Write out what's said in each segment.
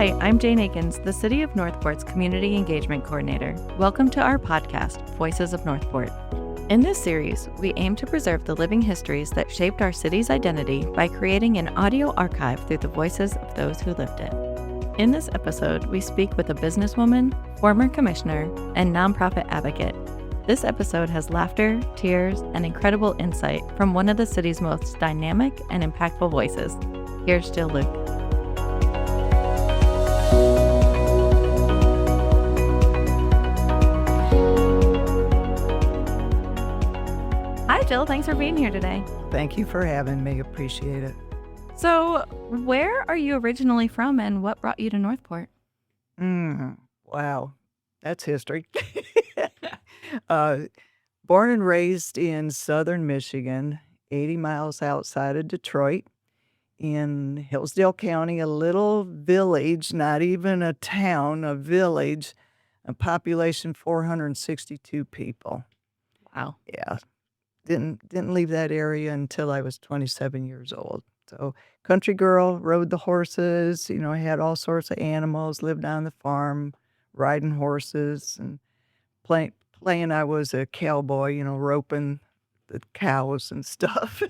Hi, I'm Jane Akins, the City of Northport's Community Engagement Coordinator. Welcome to our podcast, Voices of Northport. In this series, we aim to preserve the living histories that shaped our city's identity by creating an audio archive through the voices of those who lived it. In this episode, we speak with a businesswoman, former commissioner, and nonprofit advocate. This episode has laughter, tears, and incredible insight from one of the city's most dynamic and impactful voices. Here's Jill Luke. Hi, Jill. Thanks for being here today. Thank you for having me. Appreciate it. So, where are you originally from and what brought you to Northport? Wow. That's history. Born and raised in southern Michigan, 80 miles outside of Detroit, in Hillsdale County, a little village, not even a town, a village, a population 462 people. Wow. Yeah. Didn't leave that area until I was 27 years old. So country girl, rode the horses, had all sorts of animals, lived on the farm, riding horses and playing I was a cowboy, roping the cows and stuff.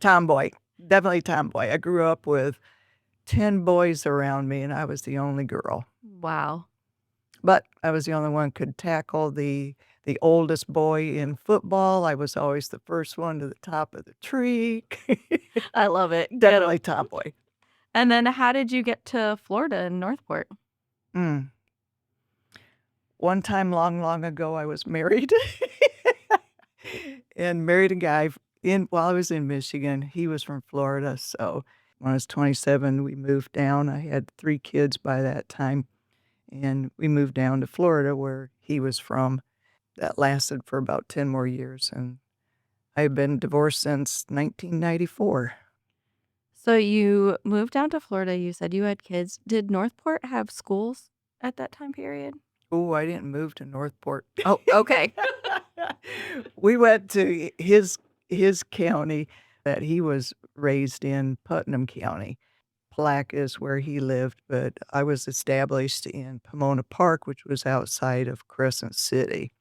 Tomboy, definitely tomboy. I grew up with 10 boys around me and I was the only girl. Wow. But I was the only one who could tackle the oldest boy in football. I was always the first one to the top of the tree. I love it. Definitely tomboy. And then how did you get to Florida and Northport? One time long ago, I was married and married a guy while I was in Michigan. He was from Florida. So when I was 27, we moved down. I had 3 kids by that time. And we moved down to Florida where he was from. That lasted for about 10 more years. And I've been divorced since 1994. So you moved down to Florida. You said you had kids. Did Northport have schools at that time period? Oh, I didn't move to Northport. Oh, okay. We went to his county that he was raised in, Putnam County. Palatka is where he lived, but I was established in Pomona Park, which was outside of Crescent City.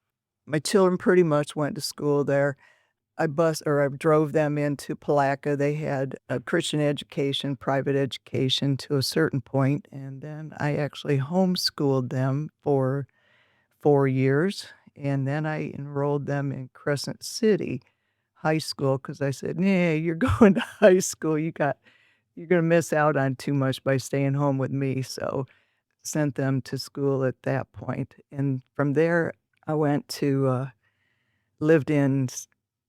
My children pretty much went to school there. I drove them into Palatka. They had a Christian education, private education to a certain point, and then I actually homeschooled them for 4 years, and then I enrolled them in Crescent City High School because I said, "Nah, you're going to high school. You're going to miss out on too much by staying home with me." So sent them to school at that point. And from there, I went to lived in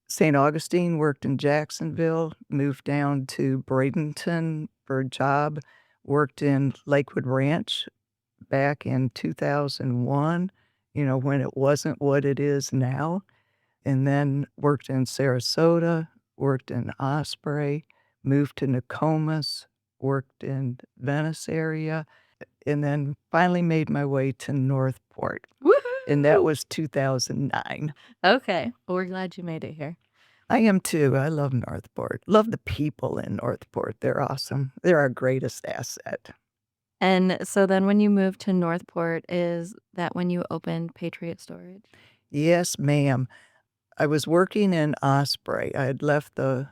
St. Augustine, worked in Jacksonville, moved down to Bradenton for a job, worked in Lakewood Ranch back in 2001, when it wasn't what it is now. And then worked in Sarasota, worked in Osprey, moved to Nokomis, worked in Venice area, and then finally made my way to Northport. Woohoo! And that was 2009. Okay. Well, we're glad you made it here. I am too. I love Northport. Love the people in Northport. They're awesome. They're our greatest asset. And so then when you moved to Northport, is that when you opened Patriot Storage? Yes, ma'am. I was working in Osprey. I had left the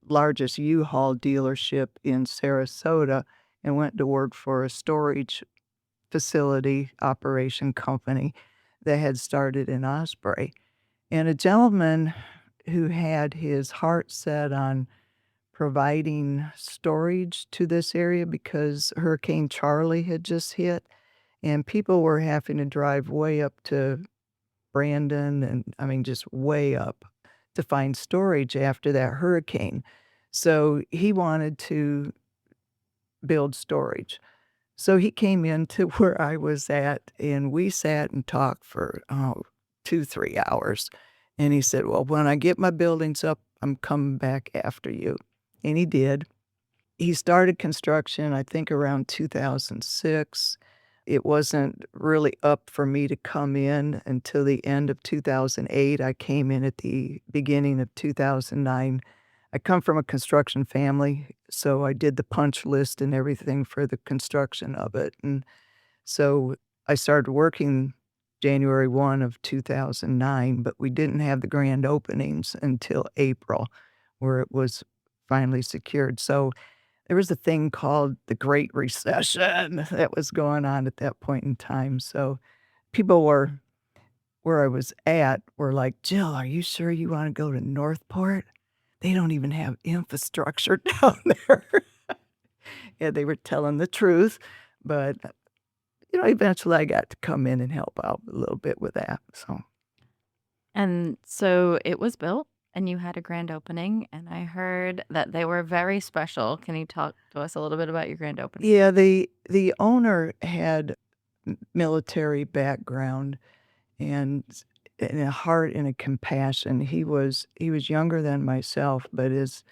largest U-Haul dealership in Sarasota and went to work for a storage facility operation company that had started in Osprey. And a gentleman who had his heart set on providing storage to this area because Hurricane Charlie had just hit, and people were having to drive way up to Brandon and just way up to find storage after that hurricane. So he wanted to build storage. So he came into where I was at and we sat and talked for 2-3 hours. And he said, "Well, when I get my buildings up, I'm coming back after you." And he did. He started construction, I think, around 2006. It wasn't really up for me to come in until the end of 2008. I came in at the beginning of 2009. I come from a construction family, so I did the punch list and everything for the construction of it, and so I started working January 1 of 2009, but we didn't have the grand openings until April, where it was finally secured. So there was a thing called the Great Recession that was going on at that point in time. So people were where I was at were like, "Jill, are you sure you wanna go to Northport? They don't even have infrastructure down there." Yeah, they were telling the truth, but, eventually I got to come in and help out a little bit with that, so. And so it was built and you had a grand opening, and I heard that they were very special. Can you talk to us a little bit about your grand opening? Yeah, the owner had military background and and a heart and a compassion. He was younger than myself, but his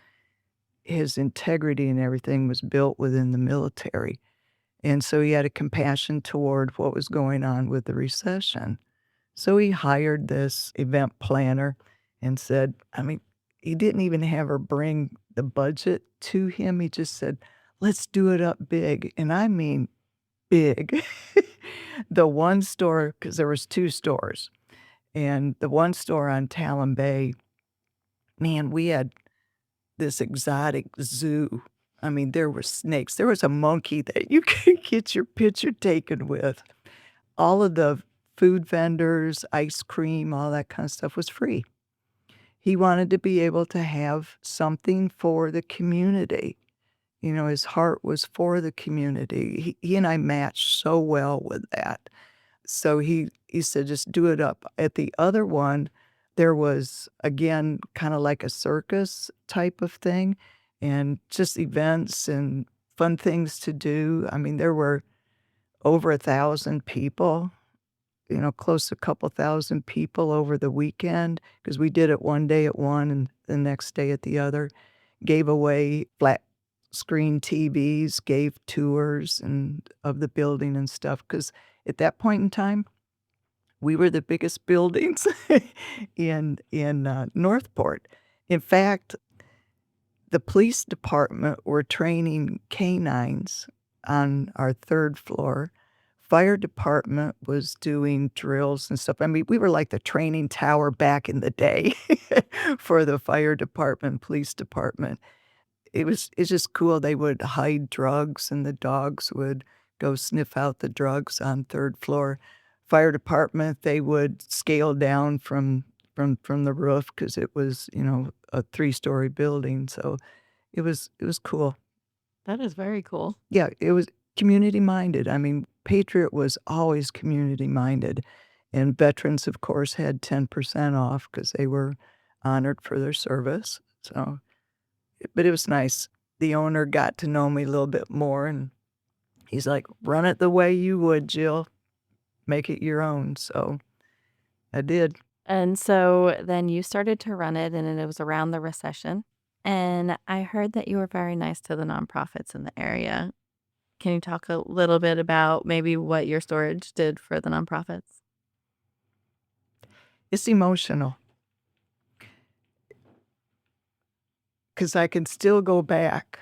integrity and everything was built within the military, and so he had a compassion toward what was going on with the recession. So he hired this event planner and said, I mean, he didn't even have her bring the budget to him. He just said, "Let's do it up big." And I mean big. The one store, because there was 2 stores, and the one store on Talon Bay, man, we had this exotic zoo. I mean, there were snakes. There was a monkey that you could get your picture taken with. All of the food vendors, ice cream, all that kind of stuff was free. He wanted to be able to have something for the community. His heart was for the community. He and I matched so well with that. So he said, "Just do it up." At the other one, there was, again, kinda like a circus type of thing, and just events and fun things to do. I mean, there were over 1,000 people, close to a couple thousand people over the weekend because we did it one day at one and the next day at the other. Gave away flat screen TVs, gave tours and of the building and stuff. Because at that point in time, we were the biggest buildings in Northport. In fact, the police department were training canines on our 3rd floor. Fire department was doing drills and stuff. I mean, we were like the training tower back in the day for the fire department, police department. It's just cool. They would hide drugs, and the dogs would go sniff out the drugs on 3rd floor. Fire department, they would scale down from the roof because it was, a 3-story building, so it was cool. That is very cool. Yeah, it was community minded. I mean, Patriot was always community minded, and veterans, of course, had 10% off because they were honored for their service, so but it was nice. The owner got to know me a little bit more, and he's like, "Run it the way you would, Jill. Make it your own." So I did. And so then you started to run it, and then it was around the recession. And I heard that you were very nice to the nonprofits in the area. Can you talk a little bit about maybe what your storage did for the nonprofits? It's emotional because I can still go back.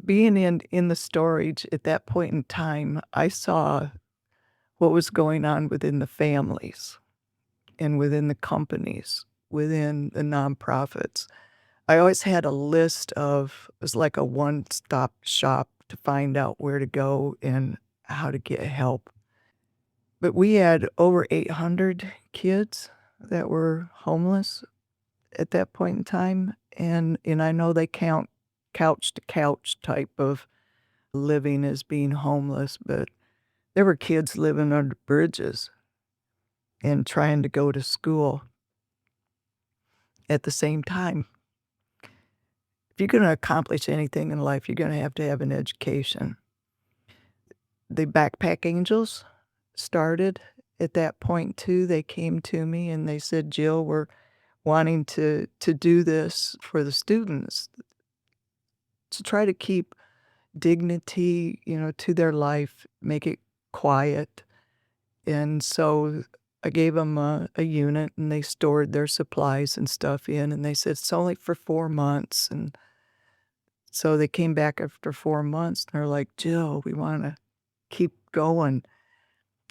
Being in the storage at that point in time, I saw what was going on within the families and within the companies, within the nonprofits. I always had a list of it was like a one-stop shop to find out where to go and how to get help. But we had over 800 kids that were homeless at that point in time, and I know they count couch to couch type of living as being homeless, but there were kids living under bridges and trying to go to school at the same time. If you're gonna accomplish anything in life, you're gonna have to have an education. The Backpack Angels started at that point too. They came to me and they said, "Jill, we're wanting to do this for the students to try to keep dignity, to their life, make it quiet." And so I gave them a unit, and they stored their supplies and stuff in, and they said, "It's only for 4 months." And so they came back after 4 months, and they're like, "Jill, we wanna keep going."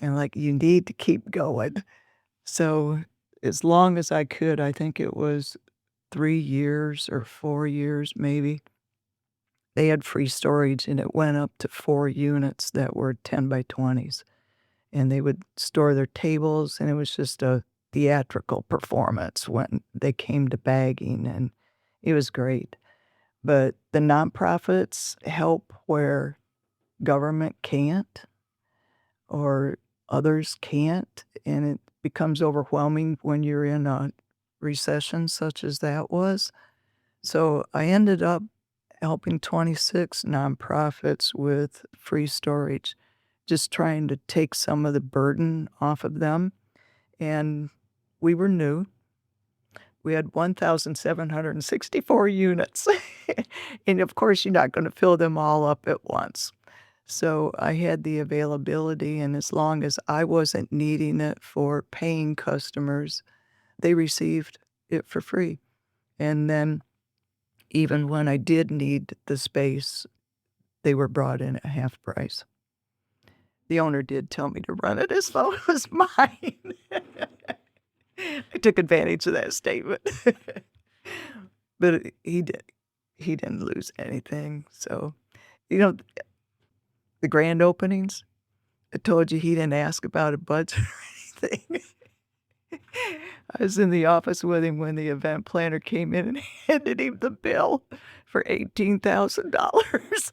And like, "You need to keep going." So as long as I could, I think it was 3 years or 4 years maybe, they had free storage, and it went up to 4 units that were 10 by 20s. And they would store their tables, and it was just a theatrical performance when they came to bagging, and it was great. But the nonprofits help where government can't or others can't, and it becomes overwhelming when you're in a recession such as that was. So I ended up helping 26 nonprofits with free storage, just trying to take some of the burden off of them. And we were new. We had 1,764 units. And of course, you're not going to fill them all up at once. So I had the availability, and as long as I wasn't needing it for paying customers, they received it for free. And then even when I did need the space, they were brought in at half price. The owner did tell me to run it as though it was mine. I took advantage of that statement. But he didn't lose anything, so, you know, the grand openings, I told you he didn't ask about a budget or anything. I was in the office with him when the event planner came in and handed him the bill for $18,000.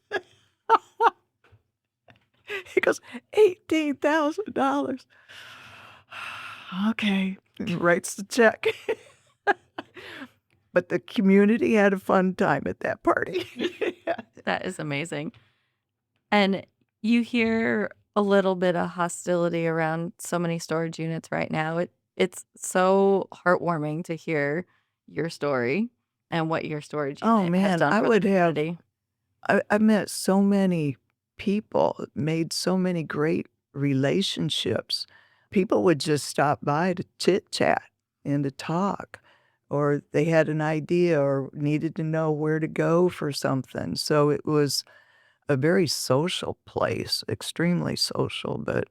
He goes, $18,000. Okay, and he writes the check. But the community had a fun time at that party. That is amazing. And you hear a little bit of hostility around so many storage units right now. It's so heartwarming to hear your story and what your storage Oh, unit has man, done I for the would have community. I met so many people, made so many great relationships. People would just stop by to chit-chat and to talk, or they had an idea or needed to know where to go for something. So it was a very social place, extremely social, but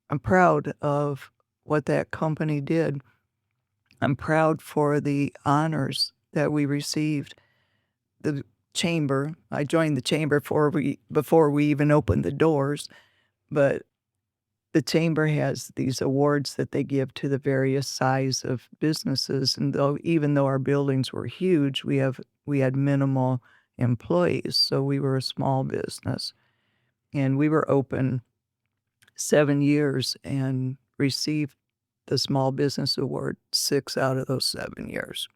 I'm proud of what that company did. I'm proud for the honors that we received. The chamber, I joined the chamber before we even opened the doors, but the chamber has these awards that they give to the various size of businesses, and even though our buildings were huge, we had minimal employees, so we were a small business, and we were open 7 years and received the Small Business Award 6 out of those 7 years.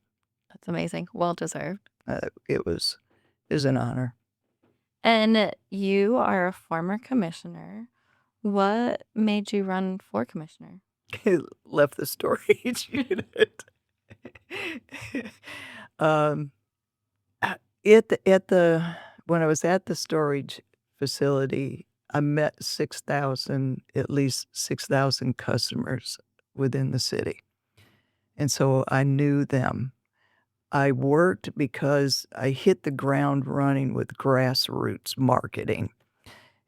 That's amazing. Well deserved. It was an honor. And you are a former commissioner. What made you run for commissioner? Left the storage unit. Um, at the when I was at the storage facility, I met 6,000, at least 6,000 customers within the city, and so I knew them. I worked because I hit the ground running with grassroots marketing.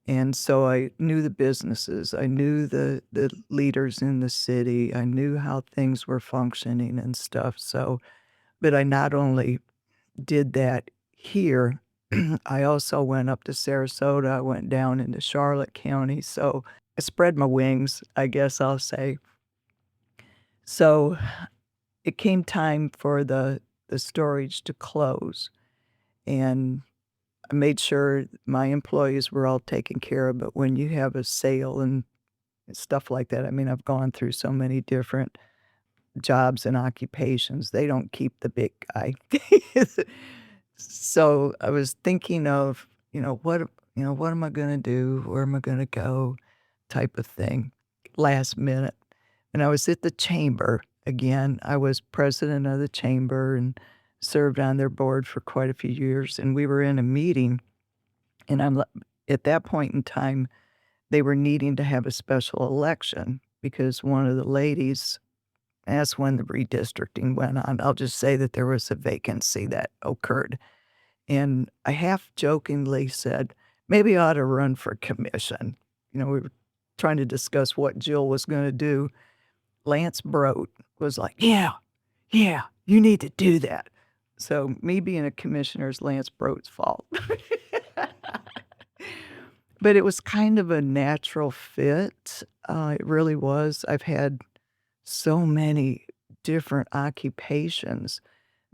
And so I knew the businesses, I knew the leaders in the city, I knew how things were functioning and stuff, so but I not only did that here, I also went up to Sarasota, I went down into Charlotte County, so I spread my wings, I guess I'll say. So it came time for the storage to close, and I made sure my employees were all taken care of, but when you have a sale and stuff like that, I mean, I've gone through so many different jobs and occupations, they don't keep the big guy. So I was thinking of, what am I gonna do? Where am I gonna go? Type of thing, last minute. And I was at the chamber again. I was president of the chamber and served on their board for quite a few years, and we were in a meeting, and at that point in time, they were needing to have a special election, because one of the ladies, that's when the redistricting went on. I'll just say that there was a vacancy that occurred. And I half jokingly said, maybe I ought to run for commission. We were trying to discuss what Jill was going to do. Lance Brote was like, yeah, you need to do that. So me being a commissioner is Lance Brote's fault. But it was kind of a natural fit. It really was. I've had so many different occupations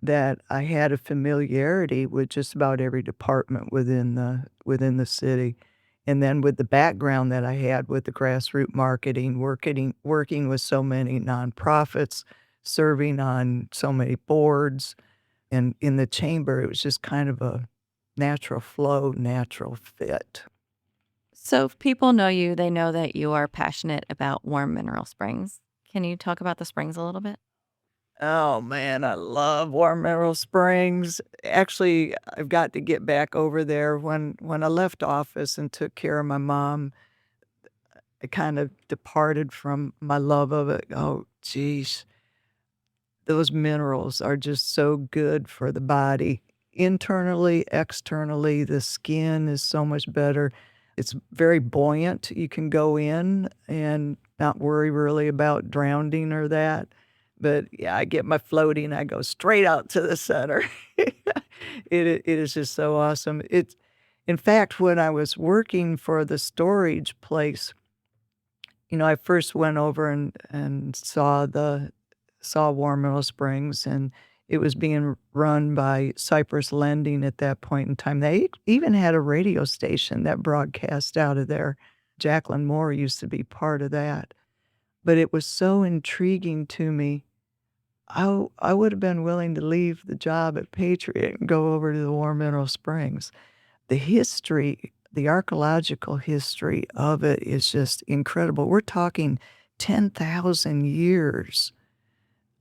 that I had a familiarity with just about every department within the city. And then with the background that I had with the grassroots marketing, working with so many nonprofits, serving on so many boards, and in the chamber, it was just kind of a natural flow, natural fit. So if people know you, they know that you are passionate about warm mineral springs. Can you talk about the springs a little bit? Oh, man, I love Warm Mineral Springs. Actually, I've got to get back over there. When I left office and took care of my mom, I kind of departed from my love of it. Oh, geez. Those minerals are just so good for the body. Internally, externally, the skin is so much better. It's very buoyant. You can go in and not worry really about drowning or that. But yeah, I get my floating, I go straight out to the center. It is just so awesome. In fact, when I was working for the storage place, I first went over and saw Warm Mineral Springs, and it was being run by Cypress Lending at that point in time. They even had a radio station that broadcast out of there. Jacqueline Moore used to be part of that. But it was so intriguing to me. I would have been willing to leave the job at Patriot and go over to the Warm Mineral Springs. The history, the archaeological history of it is just incredible. We're talking 10,000 years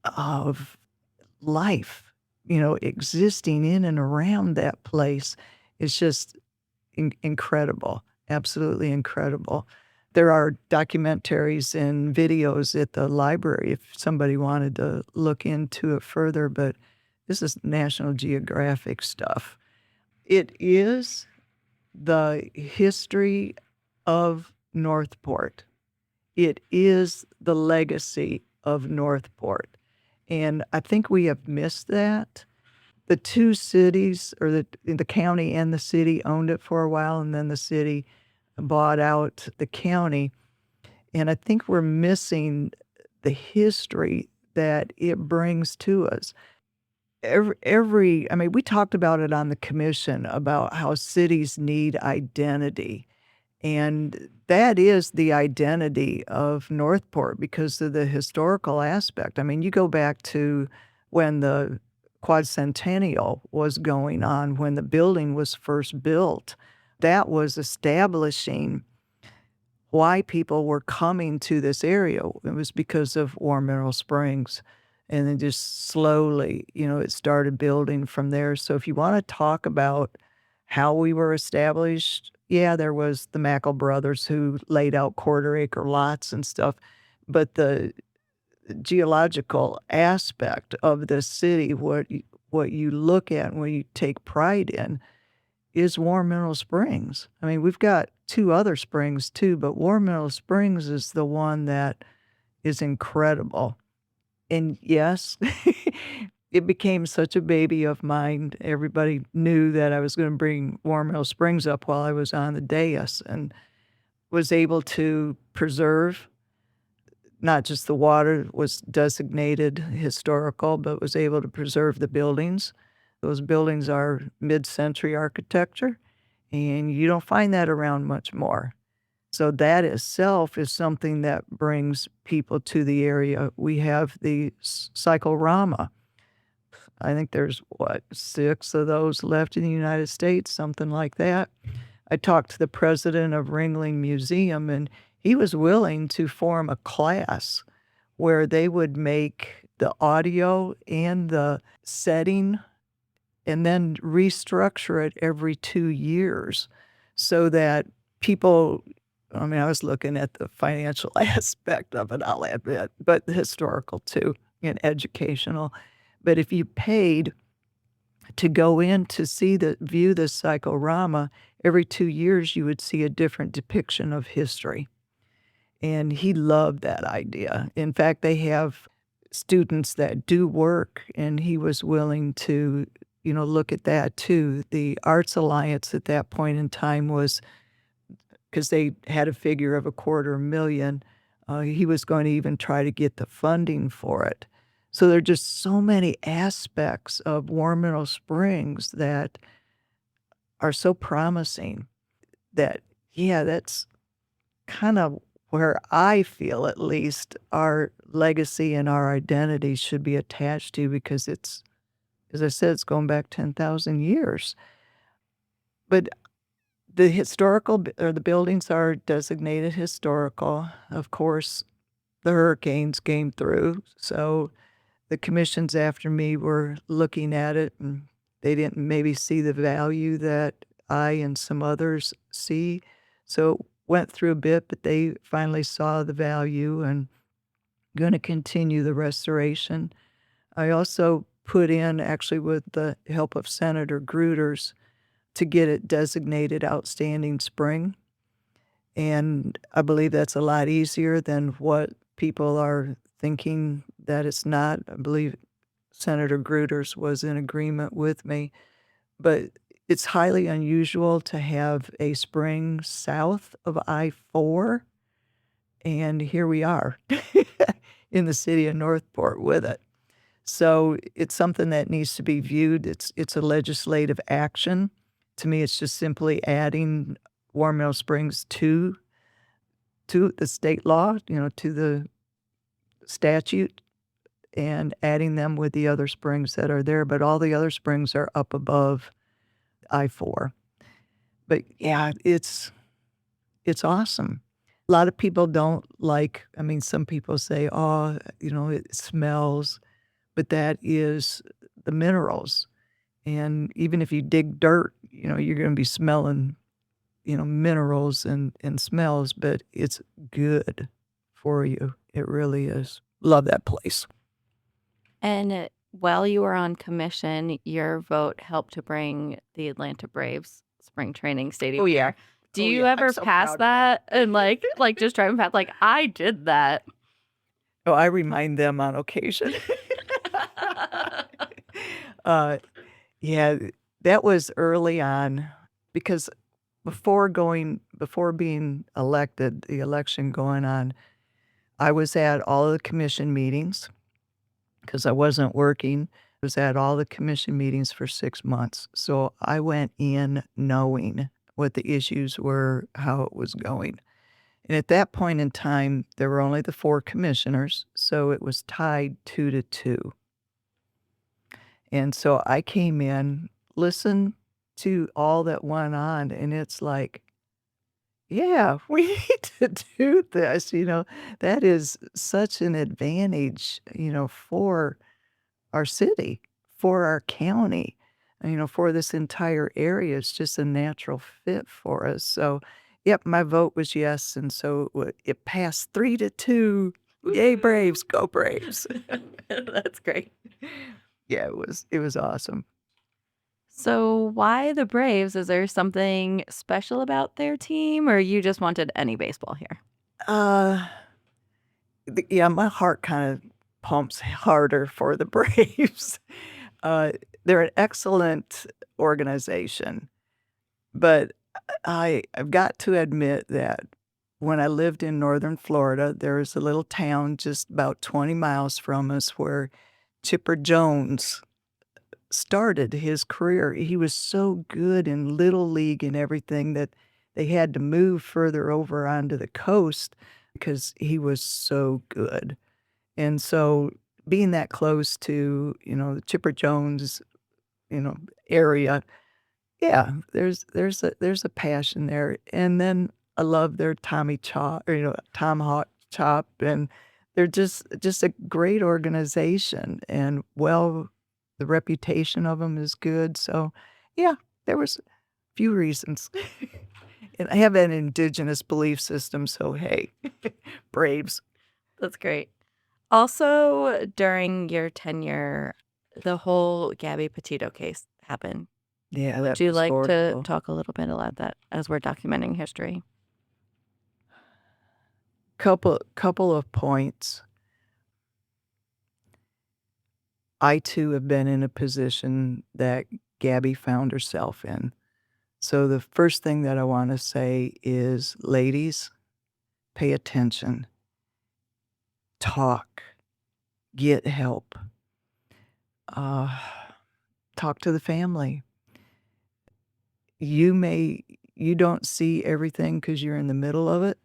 of life, existing in and around that place is just incredible, absolutely incredible. There are documentaries and videos at the library if somebody wanted to look into it further, but this is National Geographic stuff. It is the history of Northport. It is the legacy of Northport. And I think we have missed that. The two cities, or the county and the city owned it for a while, and then the city bought out the county. And I think we're missing the history that it brings to us. I mean, we talked about it on the commission about how cities need identity. And that is the identity of Northport because of the historical aspect. I mean, you go back to when the quadcentennial was going on, when the building was first built, that was establishing why people were coming to this area. It was because of Warm Mineral Springs. And then just slowly, it started building from there. So if you want to talk about how we were established, yeah, there was the Mackle brothers who laid out quarter-acre lots and stuff, but the geological aspect of the city, what you look at and what you take pride in is Warm Mineral Springs. I mean, we've got 2 other springs too, but Warm Mineral Springs is the one that is incredible. And yes, it became such a baby of mine. Everybody knew that I was gonna bring Warm Mineral Springs up while I was on the dais, and was able to preserve not just the water was designated historical, but was able to preserve the buildings. Those buildings are mid-century architecture, and you don't find that around much more. So that itself is something that brings people to the area. We have the cyclorama. I think there's, 6 of those left in the United States, something like that. I talked to the president of Ringling Museum, and he was willing to form a class where they would make the audio and the setting and then restructure it every 2 years so that people I mean, I was looking at the financial aspect of it, I'll admit, but the historical too and educational. But if you paid to go in to view the cyclorama, every 2 years you would see a different depiction of history. And he loved that idea. In fact, they have students that do work, and he was willing to, look at that too. The Arts Alliance at that point in time was, because they had a figure of $250,000, he was going to even try to get the funding for it. So there are just so many aspects of War Mineral Springs that are so promising that, yeah, that's kind of where I feel at least our legacy and our identity should be attached to, because it's, as I said, it's going back 10,000 years. But the the buildings are designated historical. Of course, the hurricanes came through, so the commissions after me were looking at it, and they didn't maybe see the value that I and some others see. So went through a bit, but they finally saw the value and gonna continue the restoration. I also put in, actually with the help of Senator Gruters, to get it designated outstanding spring, and I believe that's a lot easier than what people are thinking that it's not. I believe Senator Gruters was in agreement with me, but it's highly unusual to have a spring south of I-4, and here we are in the city of Northport with it. So it's something that needs to be viewed. It's a legislative action. To me, it's just simply adding War Mill Springs to the state law, to the statute, and adding them with the other springs that are there, but all the other springs are up above I-4. But, yeah, it's awesome. A lot of people don't like, I mean, some people say, "Oh, it smells," but that is the minerals, and even if you dig dirt, you're gonna be smelling, minerals and smells, but it's good for you. It really is. Love that place. And while you were on commission, your vote helped to bring the Atlanta Braves spring training stadium Oh, yeah. here. Do Oh, you yeah. I'm ever so pass proud of that and, like, just driving past, like, "I did that." Oh, I remind them on occasion. Uh, yeah, that was early on because before being elected, the election going on, I was at all the commission meetings because I wasn't working. I was at all the commission meetings for 6 months. So I went in knowing what the issues were, how it was going. And at that point in time, there were only the 4 commissioners, so it was tied 2 to 2. And so I came in, listened to all that went on, and it's like, "Yeah, we need to do this," That is such an advantage, for our city, for our county, for this entire area. It's just a natural fit for us. So, yep, my vote was yes, and so it passed 3 to 2. Yay, Braves, go Braves. That's great. Yeah, it was awesome. So why the Braves? Is there something special about their team, or you just wanted any baseball here? Uh, yeah, my heart kind of pumps harder for the Braves. Uh, they're an excellent organization, but I've got to admit that when I lived in Northern Florida, there was a little town just about 20 miles from us where Chipper Jones started his career. He was so good in little league and everything that they had to move further over onto the coast because he was so good. And so being that close to, the Chipper Jones, area, yeah, there's a passion there. And then I love their Tommy Chop, or, Tomahawk Chop, and they're just a great organization, and, the reputation of them is good. So, yeah, there was a few reasons. And I have an indigenous belief system, so hey, Braves. That's great. Also, during your tenure, the whole Gabby Petito case happened. Yeah, Would that you was like to horrible. talk a little bit about that as we're documenting history? Couple of points. I too have been in a position that Gabby found herself in. So the first thing that I want to say is, ladies, pay attention, talk, get help, uh, talk to the family. You don't see everything because you're in the middle of it,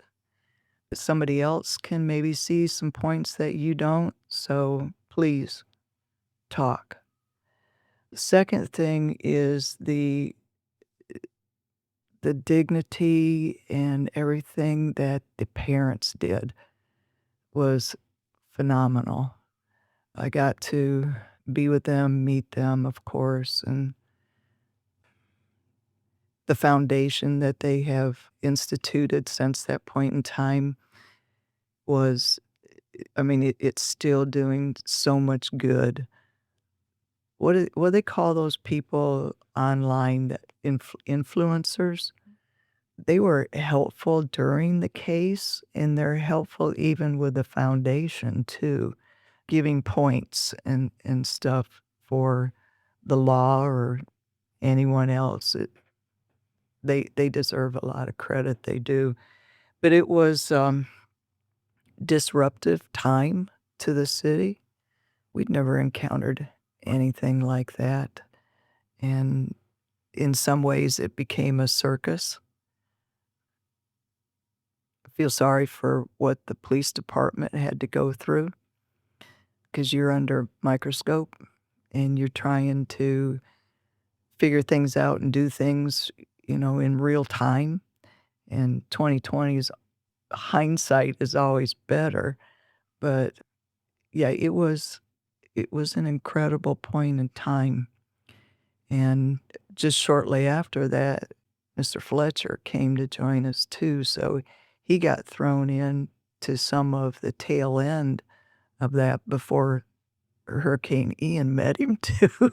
but somebody else can maybe see some points that you don't. So please talk. The second thing is the dignity and everything that the parents did was phenomenal. I got to be with them, meet them, of course, and the foundation that they have instituted since that point in time was, I mean, it's still doing so much good. What do they call those people online that influencers? They were helpful during the case, and they're helpful even with the foundation too, giving points and stuff for the law or anyone else. They deserve a lot of credit, they do. But it was, disruptive time to the city. We'd never encountered anything like that, and in some ways, it became a circus. I feel sorry for what the police department had to go through, because 'cause you're under microscope, and you're trying to figure things out and do things, in real time, and 2020's hindsight is always better, but, yeah, it was an incredible point in time, and just shortly after that, Mr. Fletcher came to join us too, so he got thrown in to some of the tail end of that before Hurricane Ian met him too.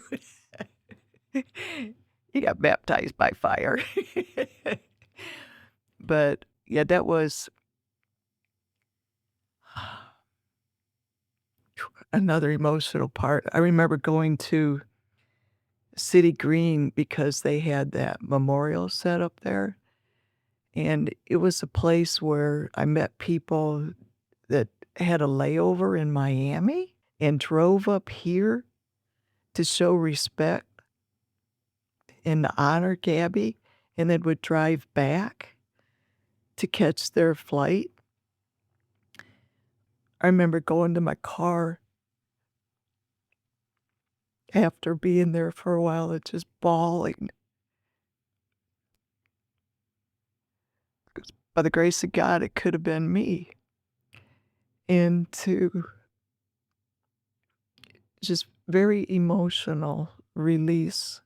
He got baptized by fire. But, yeah, that was another emotional part. I remember going to City Green because they had that memorial set up there, and it was a place where I met people that had a layover in Miami and drove up here to show respect and honor Gabby, and then would drive back to catch their flight. I remember going to my car after being there for a while and just bawling. 'Cause by the grace of God, it could have been me. And to just very emotional release.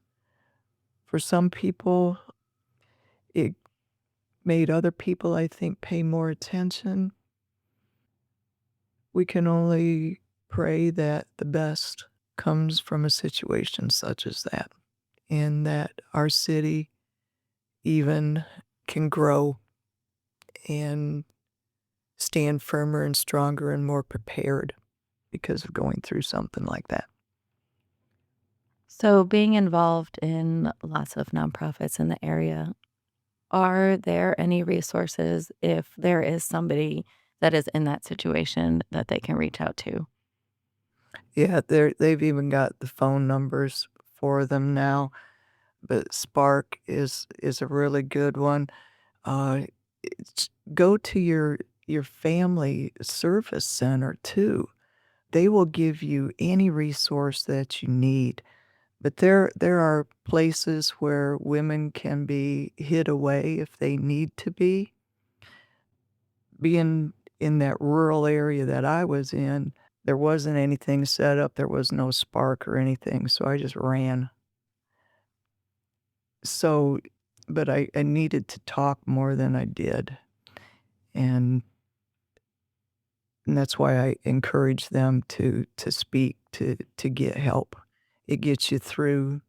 For some people, it made other people, I think, pay more attention. We can only pray that the best comes from a situation such as that, and that our city even can grow and stand firmer and stronger and more prepared because of going through something like that. So, being involved in lots of nonprofits in the area, are there any resources if there is somebody that is in that situation that they can reach out to? Yeah, they've even got the phone numbers for them now, but Spark is a really good one. Uh, Go to your family service center too. They will give you any resource that you need. But there are places where women can be hid away if they need to be. Being in that rural area that I was in, there wasn't anything set up, there was no Spark or anything, so I just ran. So but I needed to talk more than I did. And that's why I encourage them to speak, to get help. It gets you through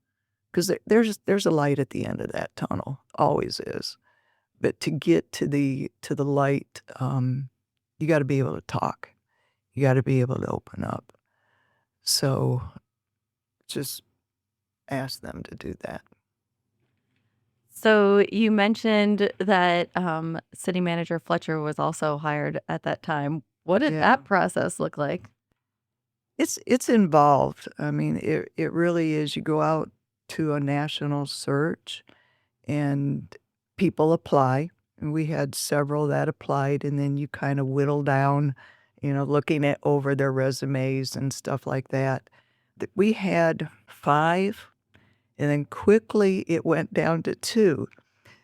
'cause there's a light at the end of that tunnel, always is. But to get to the light, you gotta be able to talk. You gotta be able to open up. So, just ask them to do that. So you mentioned that City Manager Fletcher was also hired at that time. What did Yeah. that process look like? It's involved. I mean, it really is. You go out to a national search and people apply, and we had several that applied, and then you kinda whittle down, looking at over their resumes and stuff like that. We had 5, and then quickly it went down to 2.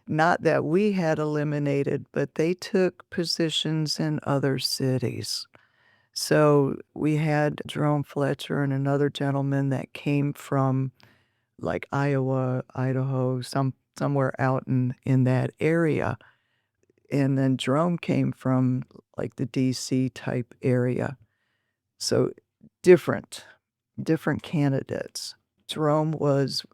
Not that we had eliminated, but they took positions in other cities. So, we had Jerome Fletcher and another gentleman that came from, like, Iowa, Idaho, somewhere out in that area, and then Jerome came from, like, the DC type area. So, different different candidates. Jerome was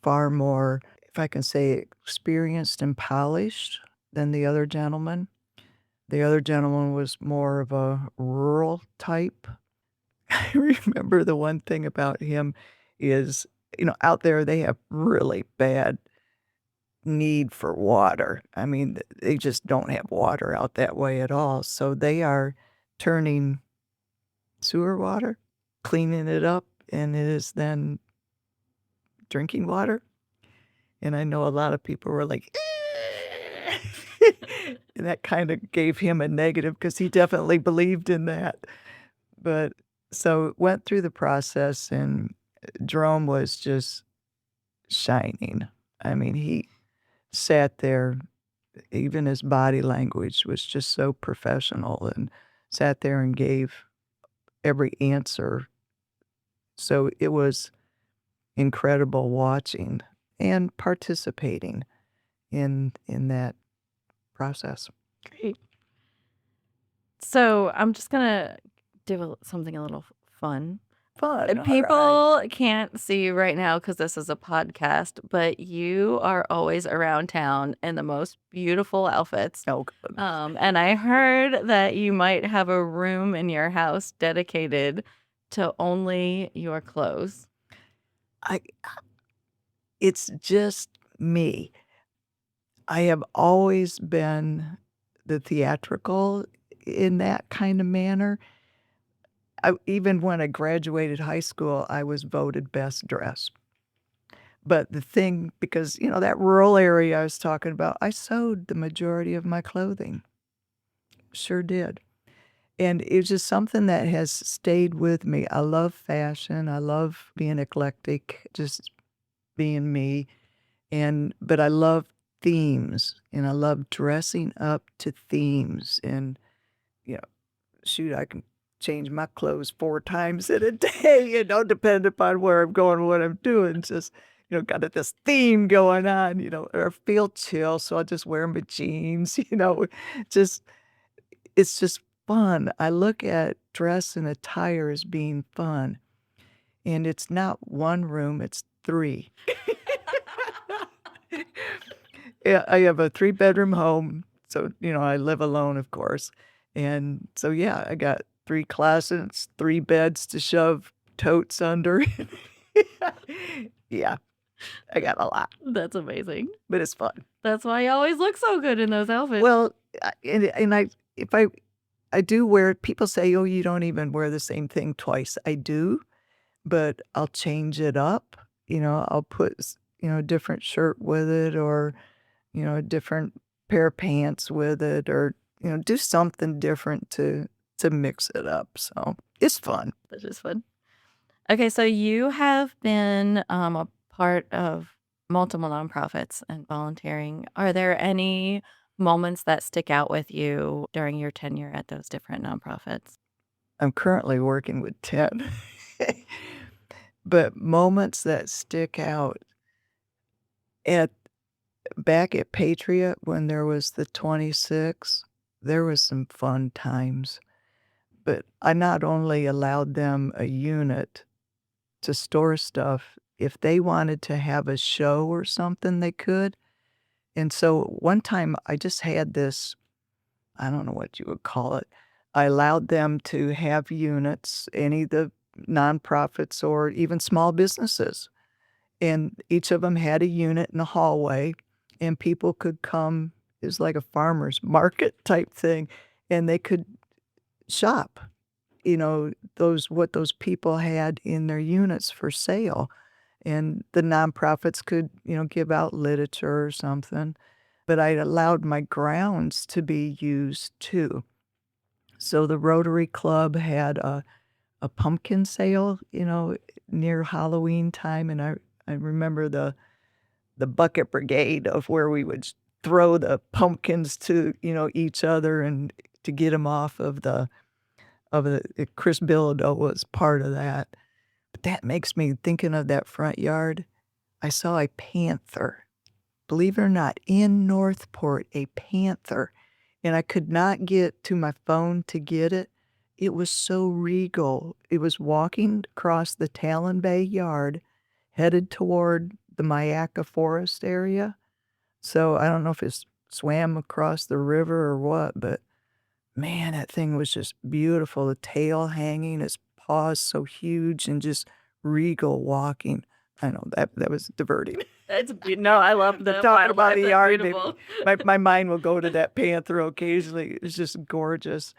far more, if I can say, experienced and polished than the other gentleman. The other gentleman was more of a rural type. I remember the one thing about him is, out there, they have really bad need for water. I mean, they just don't have water out that way at all, so they are turning sewer water, cleaning it up, and it is then drinking water, and I know a lot of people were like, and that kinda gave him a negative because he definitely believed in that. But so went through the process, and Jerome was just shining. I mean, he sat there, even his body language was just so professional and sat there and gave every answer. So it was incredible watching and participating in that process. Great. So I'm just gonna do something a little fun. Fun, all right. People can't see you right now because this is a podcast, but you are always around town in the most beautiful outfits. Oh, goodness. And I heard that you might have a room in your house dedicated to only your clothes. I It's just me. I have always been the theatrical in that kind of manner. Even when I graduated high school, I was voted best dressed. But the thing because, that rural area I was talking about, I sewed the majority of my clothing. Sure did. And it's just something that has stayed with me. I love fashion. I love being eclectic, just being me. But I love themes, and I love dressing up to themes. And, you know, shoot, I can change my clothes 4 times in a day, depending upon where I'm going, what I'm doing. Just, got this theme going on, or I feel chill, so I'll just wear my jeans, just it's just fun. I look at dress and attire as being fun, and it's not 1 room, it's 3. Yeah, I have a 3-bedroom home, so, I live alone, of course, and so, yeah, I got 3 closets, 3 beds to shove totes under. Yeah, I got a lot, That's amazing. but it's fun. That's why you always look so good in those outfits. Well, and I do wear people say, "Oh, you don't even wear the same thing twice." I do, but I'll change it up, I'll put a different shirt with it or, a different pair of pants with it or, do something different to mix it up, so it's fun. That's just fun. Okay, so you have been a part of multiple nonprofits and volunteering. Are there any moments that stick out with you during your tenure at those different nonprofits? I'm currently working with 10. But moments that stick out at back at Patriot when there was the 26, there was some fun times, but I not only allowed them a unit to store stuff, if they wanted to have a show or something, they could, and so one time I just had this, I don't know what you would call it. I allowed them to have units, any of the nonprofits or even small businesses, and each of them had a unit in the hallway, and people could come. It was like a farmer's market type thing, and they could shop, those what those people had in their units for sale, and the nonprofits could, give out literature or something, but I allowed my grounds to be used too. So the Rotary Club had a pumpkin sale, near Halloween time, and I remember the bucket brigade of where we would throw the pumpkins to, each other and to get them off of the Chris Bilodeau was part of that. But that makes me thinking of that front yard. I saw a panther, believe it or not, in Northport, a panther, and I could not get to my phone to get it. It was so regal. It was walking across the Talon Bay yard, headed toward the Mayaca Forest area. So I don't know if it swam across the river or what, but man, that thing was just beautiful. The tail hanging, its paws so huge and just regal walking. I know that was diverting. No, I love The the talking about wildlife. the That's yard, beautiful. my mind will go to that panther occasionally. It's just gorgeous.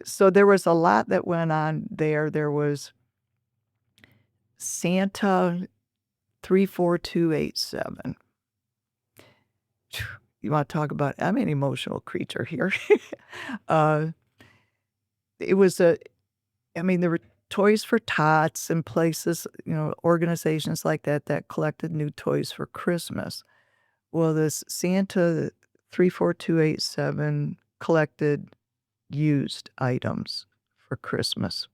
So there was a lot that went on there. There was Santa 34287. You wanna talk about, I'm an emotional creature here. Uh, it was there were Toys for Tots and places, organizations like that that collected new toys for Christmas. Well, this Santa 34287 collected used items for Christmas,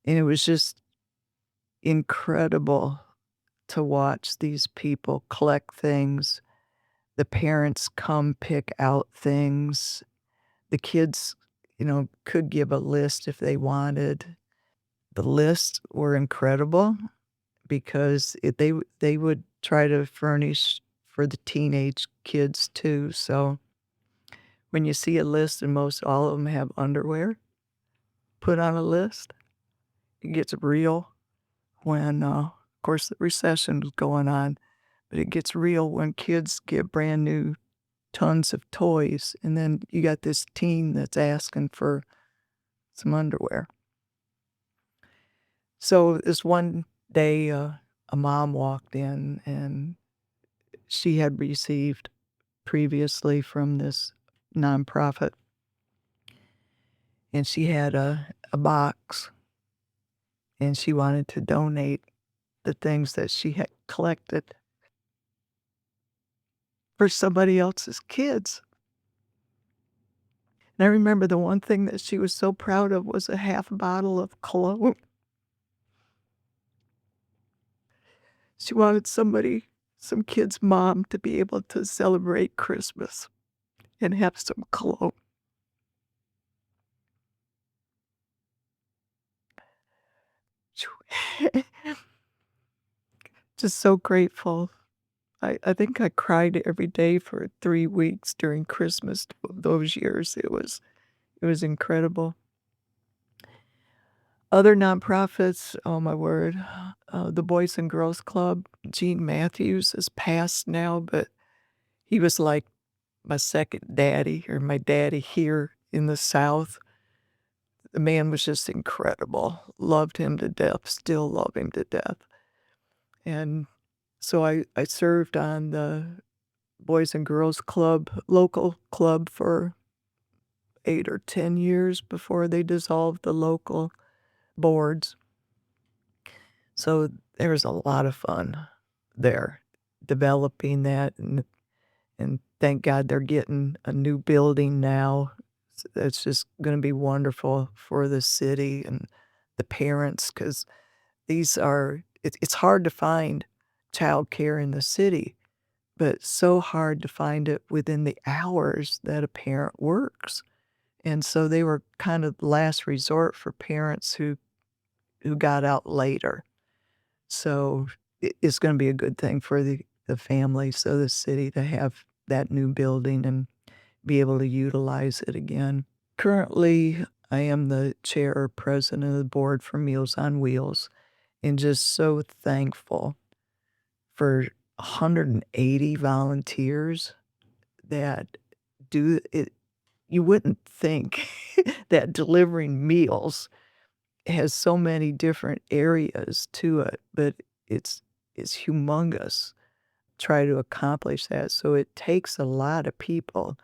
and it was just incredible to watch these people collect things. The parents come pick out things. The kids, could give a list if they wanted. The lists were incredible because they would try to furnish for the teenage kids too, so when you see a list and most all of them have underwear put on a list, it gets real when, of course, the recession was going on, but it gets real when kids get brand new tons of toys, and then you got this teen that's asking for some underwear. So this one day, a mom walked in, and she had received previously from this nonprofit, and she had a box, and she wanted to donate the things that she had collected for somebody else's kids. And I remember the one thing that she was so proud of was a half bottle of cologne. She wanted some kid's mom to be able to celebrate Christmas and have some cologne. Just so grateful. I think I cried every day for 3 weeks during Christmas those years. It was incredible. Other nonprofits, oh my word, the Boys and Girls Club, Gene Matthews is passed now, but he was like my second daddy or my daddy here in the South. The man was just incredible. Loved him to death, still love him to death. And so I served on the Boys and Girls Club, local club for 8 or 10 years before they dissolved the local boards. So there was a lot of fun there developing that, and thank God they're getting a new building now. It's just gonna be wonderful for the city and the parents because it's hard to find childcare in the city, but so hard to find it within the hours that a parent works. And so they were kind of last resort for parents who got out later. So it's gonna be a good thing for the family, so the city to have that new building and be able to utilize it again. Currently, I am the chair or president of the board for Meals on Wheels and just so thankful for 180 volunteers that do it. You wouldn't think that delivering meals has so many different areas to it, but it's it's humongous. Try to accomplish that. So it takes a lot of people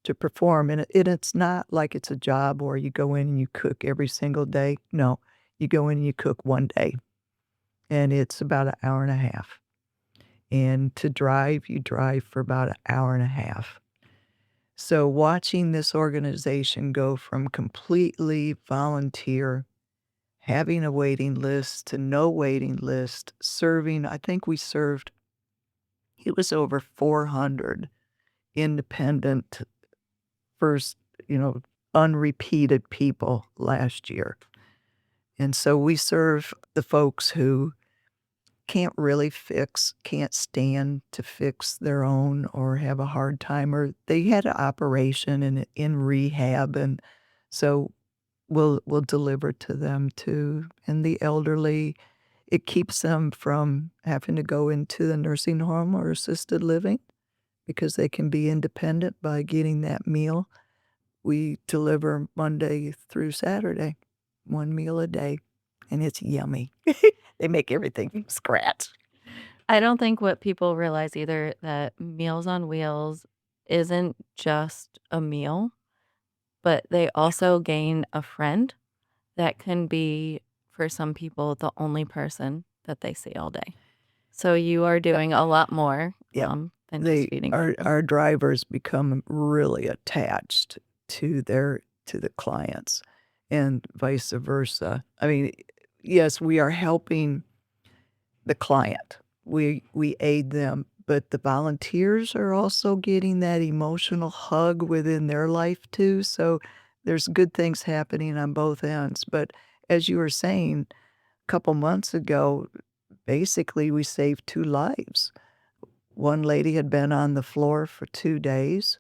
to perform, and it's not like it's a job where you go in and you cook every single day. No, you go in and you cook one day, and it's about an hour and a half. And to drive, you drive for about an hour and a half. So watching this organization go from completely volunteer, having a waiting list to no waiting list, serving, I think we served, it was over 400 independent first, unrepeated people last year. And so we serve the folks who can't stand to fix their own or have a hard time, or they had an operation and in rehab, and so we'll deliver to them too. And the elderly, it keeps them from having to go into the nursing home or assisted living because they can be independent by getting that meal. We deliver Monday through Saturday, 1 meal a day, and it's yummy. They make everything from scratch. I don't think what people realize either that Meals on Wheels isn't just a meal, but they also gain a friend that can be, for some people, the only person that they see all day. So you are doing a lot more Yeah. than just feeding people. Our drivers become really attached to the clients and vice versa. I mean, yes, we are helping the client. We aid them, but the volunteers are also getting that emotional hug within their life too, so there's good things happening on both ends. But as you were saying, a couple months ago, basically, we saved 2 lives. One lady had been on the floor for 2 days,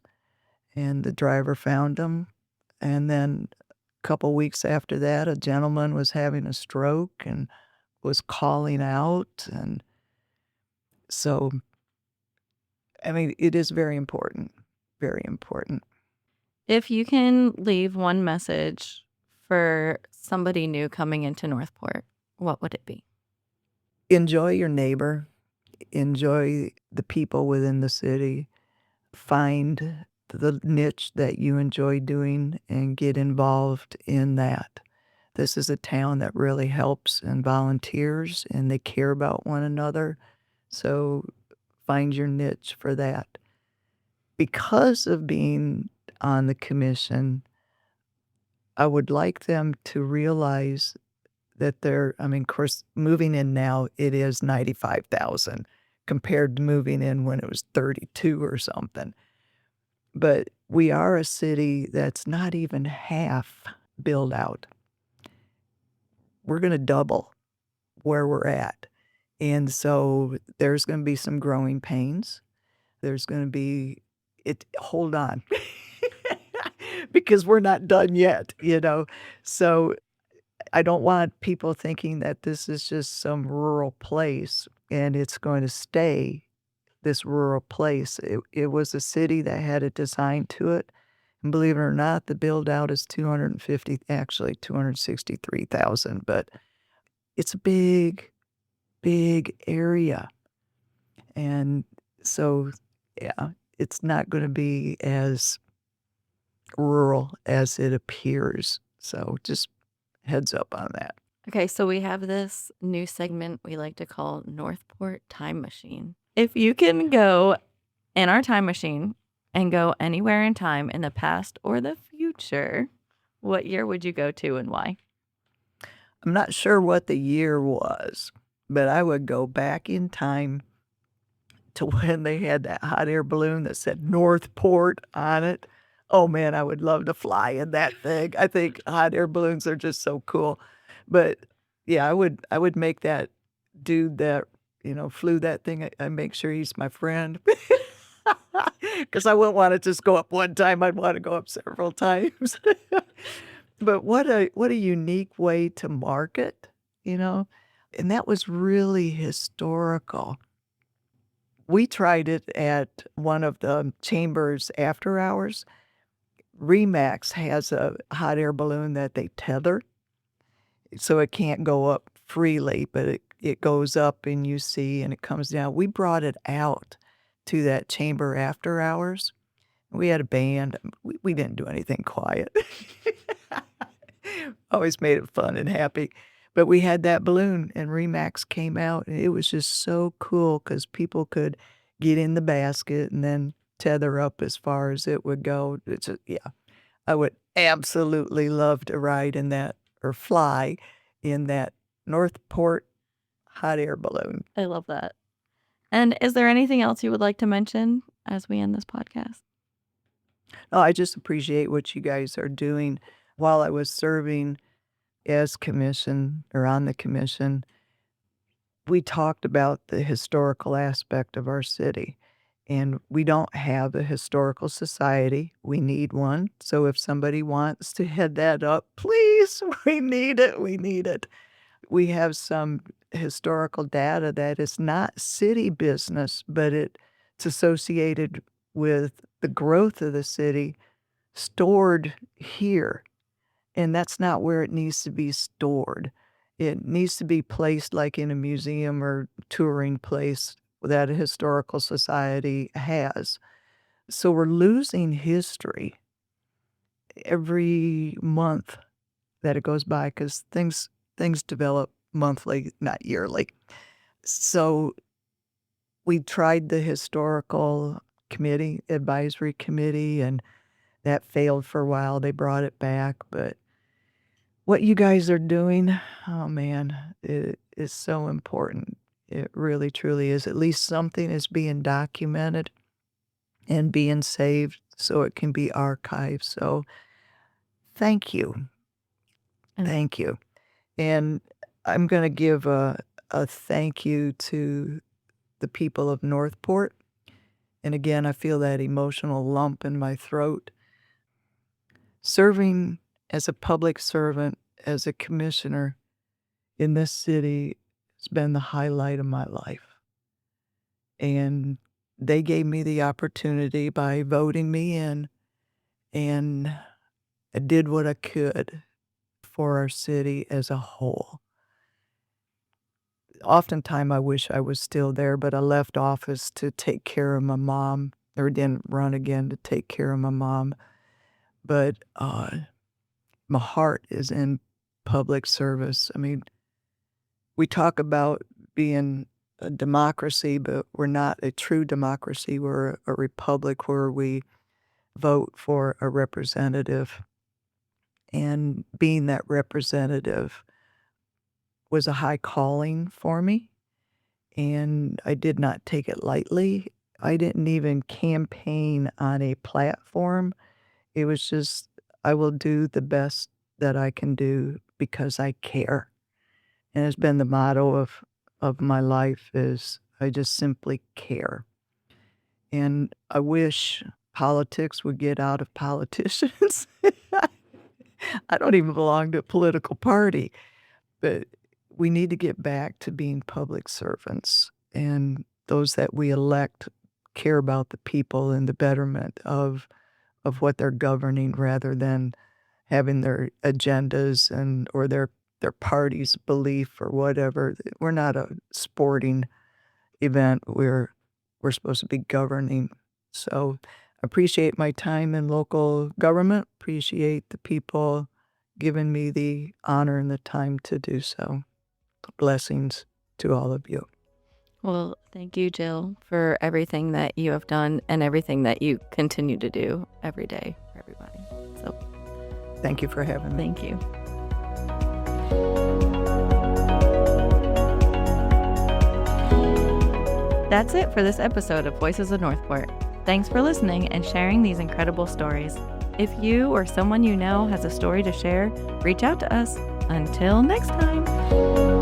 and the driver found him, and then a couple weeks after that, a gentleman was having a stroke and was calling out, and so, I mean, it is very important, very important. If you can leave one message for somebody new coming into Northport, what would it be? Enjoy your neighbor, enjoy the people within the city, find the niche that you enjoy doing and get involved in that. This is a town that really helps and volunteers, and they care about one another, so find your niche for that. Because of being on the commission, I would like them to realize that I mean, of course, moving in now, it is 95,000 compared to moving in when it was 32 or something. But we are a city that's not even half built out. We're gonna double where we're at. And so there's gonna be some growing pains. There's gonna be hold on, because we're not done yet. So I don't want people thinking that this is just some rural place and it's going to stay this rural place. It was a city that had a design to it, and believe it or not, the build out is 250, actually 263,000, but it's a big, big area, and so, yeah, it's not gonna be as rural as it appears, so just heads up on that. Okay, so we have this new segment we like to call Northport Time Machine. If you can go in our time machine and go anywhere in time in the past or the future, what year would you go to and why? I'm not sure what the year was, but I would go back in time to when they had that hot air balloon that said Northport on it. Oh man, I would love to fly in that thing. I think hot air balloons are just so cool. But yeah, I would make that dude that, flew that thing, I make sure he's my friend. Because I wouldn't wanna just go up one time, I'd wanna go up several times. But what a unique way to market, you know? And that was really historical. We tried it at one of the chambers after hours. Remax has a hot air balloon that they tether, so it can't go up freely, but it goes up and you see and it comes down. We brought it out to that chamber after hours. We had a band. We didn't do anything quiet. Always made it fun and happy. But we had that balloon and Remax came out and it was just so cool because people could get in the basket and then tether up as far as it would go. Yeah, I would absolutely love to ride in that or fly in that Northport hot air balloon. I love that. And is there anything else you would like to mention as we end this podcast? Oh, I just appreciate what you guys are doing. While I was serving as commission or on the commission, we talked about the historical aspect of our city. And we don't have a historical society. We need one. So if somebody wants to head that up, please, we need it. We need it. We have some historical data that is not city business, but it's associated with the growth of the city stored here. And that's not where it needs to be stored. It needs to be placed like in a museum or touring place that a historical society has. So we're losing history every month that it goes by because things develop monthly, not yearly. So we tried the historical advisory committee, and that failed for a while. They brought it back, but what you guys are doing, oh man, it is so important. It really, truly is. At least something is being documented and being saved so it can be archived. So thank you. Thank you. And I'm going to give a thank you to the people of Northport. And again, I feel that emotional lump in my throat. Serving as a public servant, as a commissioner in this city has been the highlight of my life. And they gave me the opportunity by voting me in, and I did what I could for our city as a whole. Oftentimes I wish I was still there, but I left office to take care of my mom, or didn't run again to take care of my mom. But my heart is in public service. I mean, we talk about being a democracy, but we're not a true democracy. We're a republic where we vote for a representative. And being that representative was a high calling for me, and I did not take it lightly. I didn't even campaign on a platform. It was just, I will do the best that I can do because I care. And it's been the motto of my life is I just simply care. And I wish politics would get out of politicians. I don't even belong to a political party, but we need to get back to being public servants, and those that we elect care about the people and the betterment of what they're governing rather than having their agendas or their party's belief or whatever. We're not a sporting event. We're supposed to be governing. So I appreciate my time in local government, appreciate the people giving me the honor and the time to do so. Blessings to all of you. Well, thank you, Jill, for everything that you have done and everything that you continue to do every day for everybody. So thank you for having me. Thank you. That's it for this episode of Voices of Northport. Thanks for listening and sharing these incredible stories. If you or someone you know has a story to share, reach out to us. Until next time.